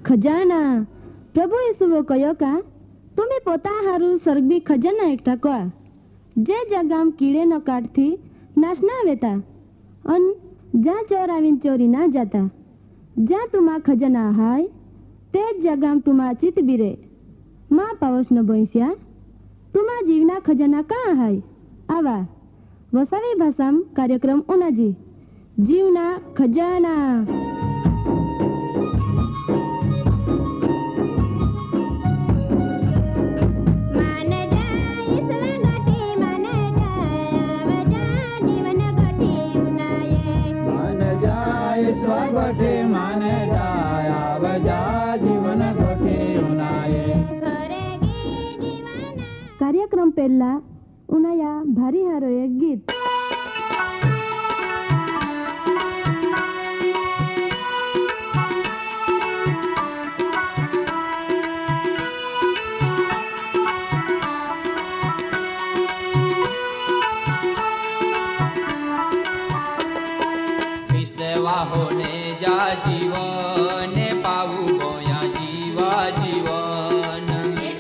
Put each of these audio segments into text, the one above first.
खजाना प्रभु यीशुओ कहो का तुम्हें पोता हारू स्वर्गीय खजाना एकठा कआ जे जगाम कीड़े न काटती नाश ना वेता अन जा चोरावीन चोरी ना जाता जा तुमा खजाना हाय ते जगाम तुमा चित बिरे माँ पावस न बोईस्या तुमा जीवना खजाना कहाँ हाय आवा वसावी भाषाम कार्यक्रम उनाजी जीवना खजाना। स्वगोटे माने जाया बजा जीवन गोटे उनाये कार्यक्रम पहला उनाया भारी हारो एक गीत होने जा जीवन पाऊ बोया जीवा जीवन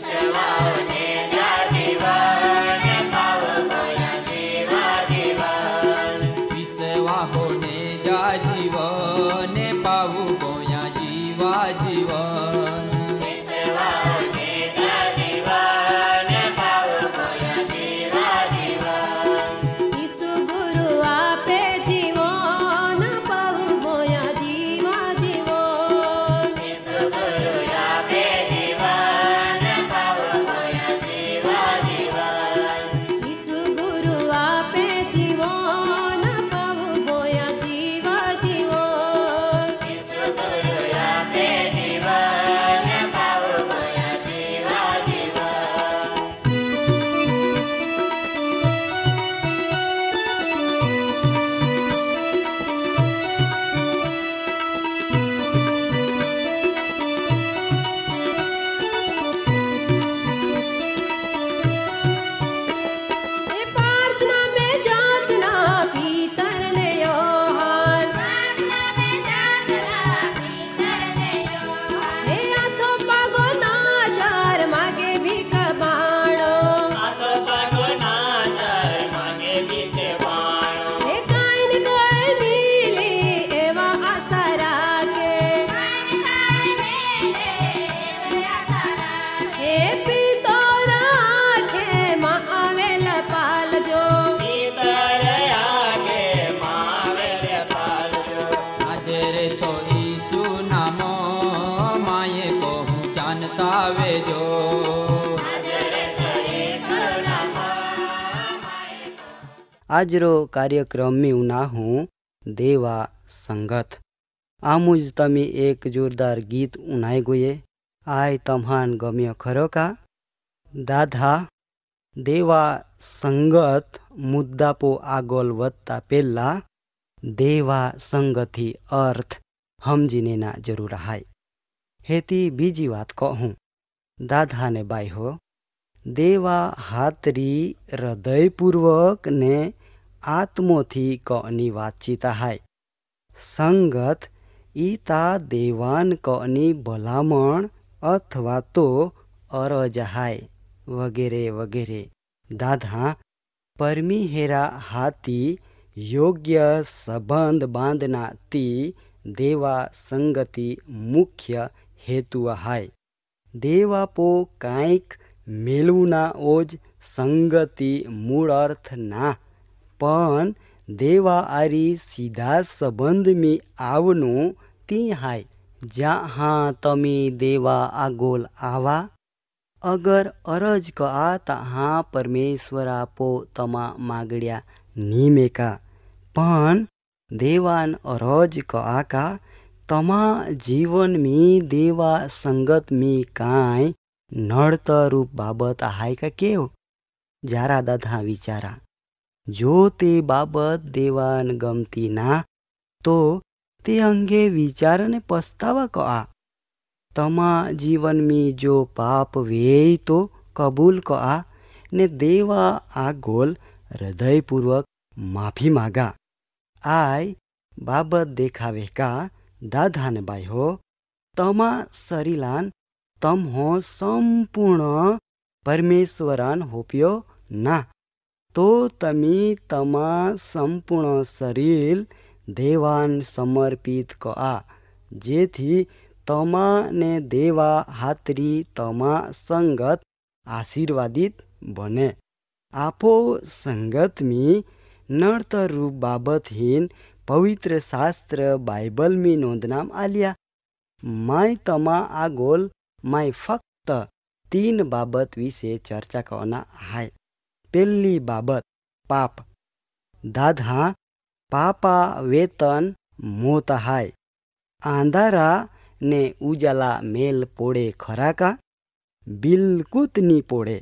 सेवा होने जा जीवन पाऊ बोया जीवा जीवन सेवा होने जा जीवन पाऊ बोया जीवा जीवन सेवा होने जा जीवन पाऊ बोया जीवा जीवन यीशु गुरु आपे जीवन पाऊ बोया जीवा जीवन यीशु गुरु आपे जीवन पाऊ बोया जीवा जीवन यीशु गुरु आपे जीवन पाऊ बोया जीवा जीवन यीशु गुरु आपे जीवन पाऊ बोया जीवा जीवन ए प्रार्थना में जातना भीतर ले योहान प्रार्थना में जागरा भीतर ले योहान ए आतो पागो नाजार मागे भीख बाणो आतो पागो नाचर मागे बीते बाणो ए काइन कोई मिली एवा आशा राखे ए पीतो राखे माँ आवेल पाल जो भीतर आगे मावेले पालजो આજે રે તો ઈસુ નામો માએ કહું જાણતા વેજો आजरे तो यीशु नाम आज रो कार्यक्रम में उना हूँ देवा संगत आमुज तमी एक जोरदार गीत उनाय गोये आय तम्हान गम्य खरो का दादा देवा संगत मुद्दा पो आगोल वत्ता पेल्ला देवा संगति अर्थ हम जिनेना जरूर हाय हेती बीजी बात कहूँ दादा ने बाई हो देवा हातरी हृदयपूर्वक ने आत्मोथी कनी वातचीत हाय संगत ईता देवान कनी भलामण अथवा तो अरज हाय वगैरे वगैरे दादा परमी हेरा हाथी योग्य संबंध बांधना ती देवा संगति मुख्य हेतु हाय देवा पो कांईक मेलवुना ओज संगति मूळ अर्थ ना पण देवा आरी सीधा संबंध में आवनो ती हाय जहाँ तमी देवा आगोल आवा अगर अरज कआ तहाँ परमेश्वरा पो तमा मागड्या निमेका पण देवान अरज कआ का तमा जीवन में देवा संगत में कांय नड़त रूप बाबत हाय का केव जारा दादा विचारा जो ते बाबत देवान गमती ना तो ते अंगे विचार ने पछतावा कआ तमा जीवन में जो पाप वेय तो कबूल कआ ने देवा आगोल हृदयपूर्वक माफी मागा आय बाबत देखावे का दादा ने बाई हो तमा शरीरान तम्हो संपूर्ण परमेश्वरान होप्यो ना, तो तमी तमा संपूर्ण शरीर देवान समर्पित कआ, जेथी तमा ने देवा हातरी तमा संगत आशीर्वादित बने। आपो संगत में नर्तर रूप बाबत हीन पवित्र शास्त्र बाइबल में नोंदनाम आलिया। माय तमा आगोल माय फक्त 3 बाबत विषे चर्चा करना है। पहली बाबत पाप। दाधा पापा वेतन मोत है। आंधारा ने उजाला मेल पोड़े खरा का? बिल्कुल नी पोड़े।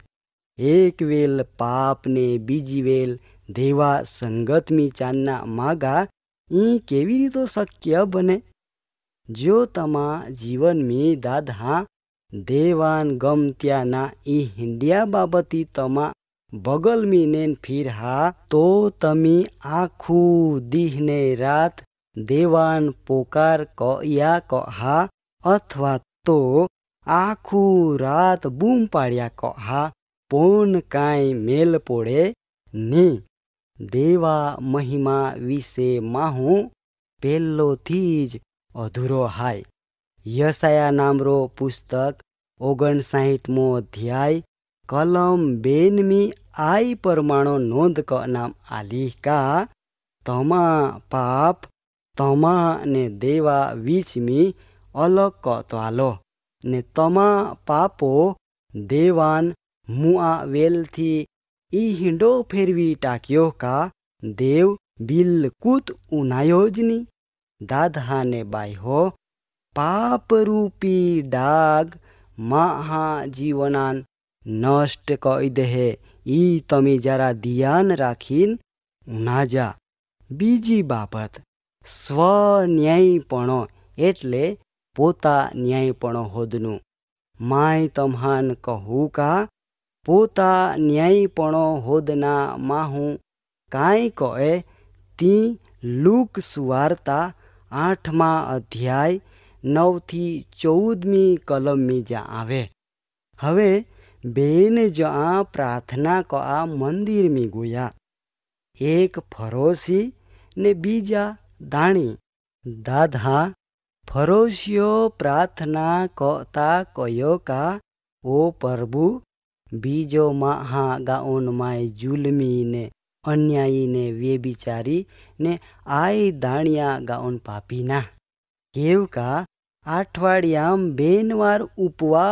एक वेल पाप ने बीजी वेल देवा संगत में चालना मागा, ई केवी रीतो शक्य बने? जो तमा जीवन में दाधा देवान गमत्याना ई हिंडिया बाबती तमा बगल में नेन फिर हा, तो तमी आखू दीहने रात देवान पोकार कया कहा, अथवा तो आखू रात बूम पाड़िया कहा, पोन काई मेल पोड़े नी। देवा महिमा विषे माहू पेलो थीज अधूरो हाय। यशाया नामरो पुस्तक 59मो अध्याय कलम 2 में आई परमाणु नोंद क नाम आली का, तमा पाप तमा ने देवा बीच में अलग क त्वालो ने तमा पापो देवान मुआ वेल थी ई हिंडो फेरवी टाक्यो का, देव बिल्कुत उनायोजनी। दाधा ने बाई हो पाप रूपी डाग महा जीवनान नष्ट कई देहे, ई तमी जरा ध्यान राखीन उनाजा। बीजी बाबत स्वन्यायपणो एटले पोता न्यायपणो होदनु। माय तम्हान कहू का, पोता न्यायपणो होदना माहू काई कहे ती लूक सुवार्ता 8मा अध्याय 9 થી 14મી कलम में जा आवे। हवे बेन जा प्रार्थना का मंदिर में गोया। एक फरोशी ने बीजा दाणी। दाधा फरोशियो प्रार्थना करता कयो का, ओ प्रभु बीजो महा गाउन माय जुलमी ने अन्यायी ने वे बिचारी ने आई दाणिया गाउन पापी ना। केव का अठवाडियाम 2 વાર उपवा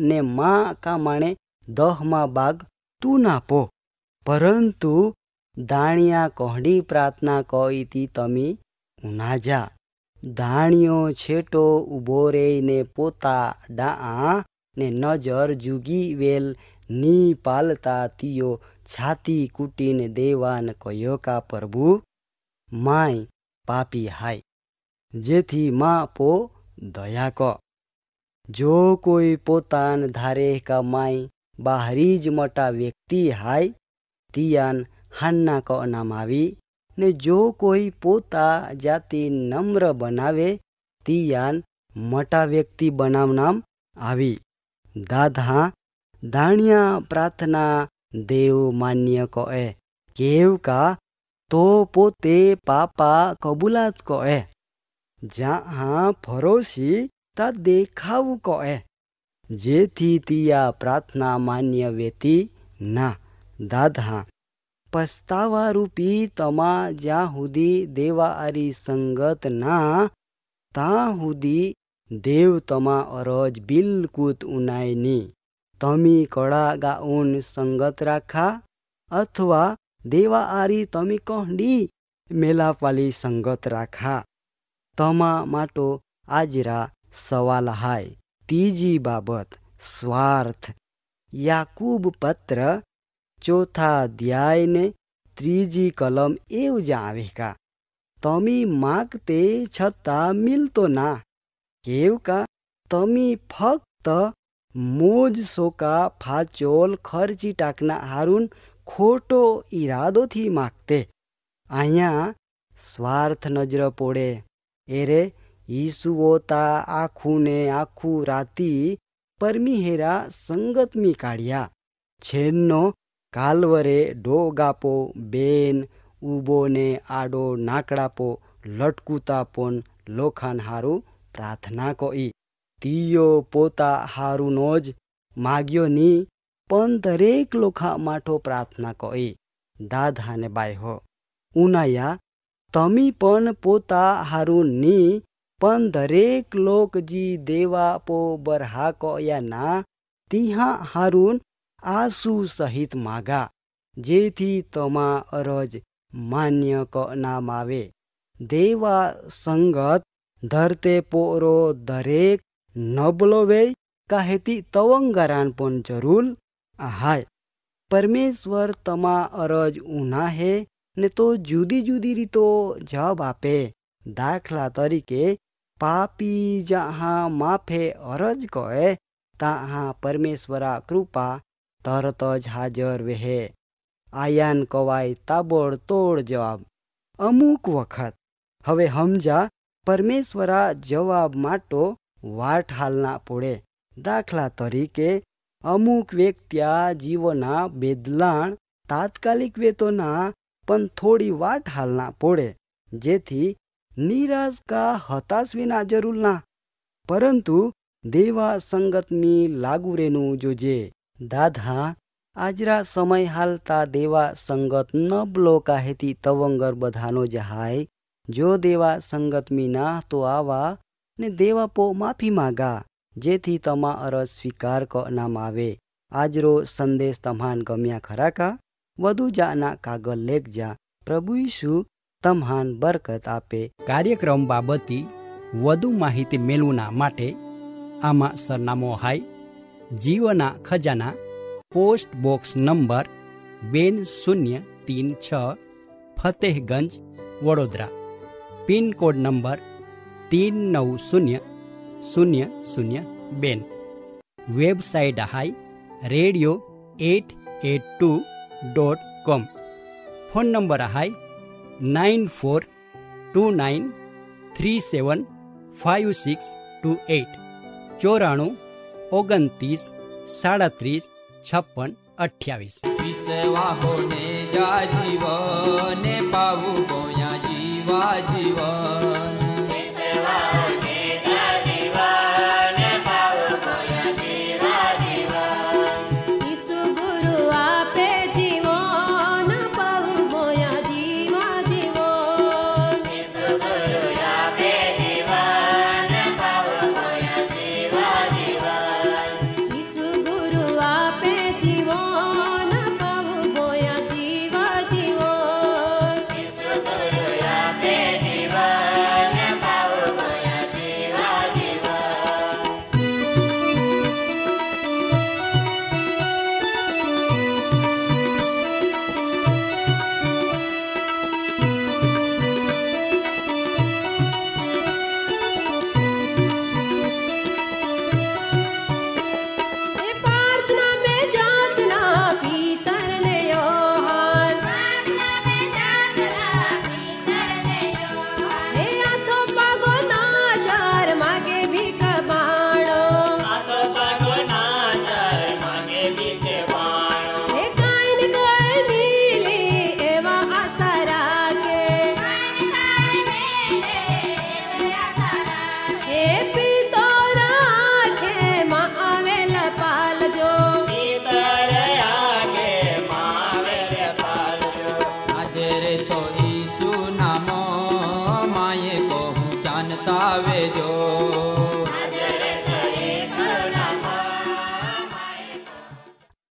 ने माँ का माणे 10मा भाग तू नापो, परंतु दाणिया कोहड़ी प्रार्थना कई थी तमी उनाजा। दाणियो छेटो उबो रे ने पोता डा ने नजर जुगी वेल नी पालता तियो छाती कुटीन देवान कयो का, प्रभु माय पापी हाय, जेथी माँ पो दया को। जो कोई पोतान धारे का माय बाहरीज मोटा व्यक्ति हाय, तियान हान्ना को नाम आवी ने जो कोई पोता जाति नम्र बनावे तियान मोटा व्यक्ति बनाव नाम आवी। दाधा दाणिया प्रार्थना देव मान्य कहे। केव का तो पोते पापा कबूलात कहे। जहाँ फरोशी ता देखाव कहे, जेथी तिया प्रार्थना मान्य वेती ना। दाधा पछतावा रूपी तमा ज्या हुदी देवा आरी संगत ना, ता हुदी देव तमा अरज बिल्कुत उनायनी। तमी कड़ा गाउन संगत राखा, अथवा देवा आरी तमी कहडी मेलापाली संगत राखा। तमा माटो आजरा सवाल हाय। तीजी बाबत स्वार्थ। याकूब पत्र 4था अध्याय ने 3जी कलम एव जावे का, तमी मागते छता मिलतो ना। केव का तमी फक्त मोज सोका फाचोल खर्ची टाकना हारून खोटो इरादो थी मागते। आया स्वार्थ नजर पोड़े। एरे ઈસુઓ તા આખું ને આખું રાતી પરમી હેરા સંગતમી કાઢ્યા. છેનનો કાલવરે ડોગાપો બેન ઊભો ને આડો નાકડાપો લટકુતા પોન લોખાન હારું પ્રાર્થના કોઈ. તીયો પોતા હારુંનો જ માગ્યો ની પણ દરેક લોખા માટો પ્રાર્થના કોઈ. દાદા ને બાય ઉનાયા તમી પણ પોતા હારું ની પણ દરેક લોકજી દેવા પો બરહા કોયા ના તિહા હારું આસુ સહિત માગા, જેથી તમા અરજ માન્ય ક નામ આવે. દેવા સંગત ધરતે પોરો દરેક નબળો વે કાહેતી તવંગરાન પણ જરૂર આહાય. પરમેશ્વર તમા અરજ ઉના હે ને તો જુદી જુદી રીતો જવાબ આપે. દાખલા તરીકે પાપી જહાં માફે અરજ કહે તાહાં પરમેશ્વરા કૃપા તરત જ હાજર વહે. આયાન કવાય તાબડતોડ જવાબ. અમુક વખત હવે સમજા પરમેશ્વરા જવાબ માટો વાટ હાલના પડે. દાખલા તરીકે અમુક વ્યક્તિયા જીવના બેદલાણ તાત્કાલિક વેતોના પણ થોડી વાટ હાલના પડે, જેથી નિરાશ કા હતાશ વિના જરૂર ના, પરંતુ દેવા સંગતની લાગુ રેનું જોજે. દાદા આજરા સમય હાલતા દેવા સંગત નબલો કાહેતી તવંગર બધાનો જહાય. જો દેવા સંગતમી ના તો આવા ને દેવા પો માફી માગા, જેથી તમા અરજ સ્વીકાર ક નામ આવે. આજરો સંદેશ તમાન ગમ્યા ખરા કા? વધુ જાના કાગળ લેખજા. પ્રભુ ઈસુ તમાન બરકત આપે. કાર્યક્રમ બાબતી વધુ માહિતી મેળવના માટે આમાં સરનામો હાય જીવના ખજાના, post box number 2036 Fatehganj Vadodara, pin code number 390002. Website હાય radio882.com. ફોન નંબર હાય 9429375628 9429375628. વિસવાહોને જા જીવને પાવું ગોયા જીવા જીવ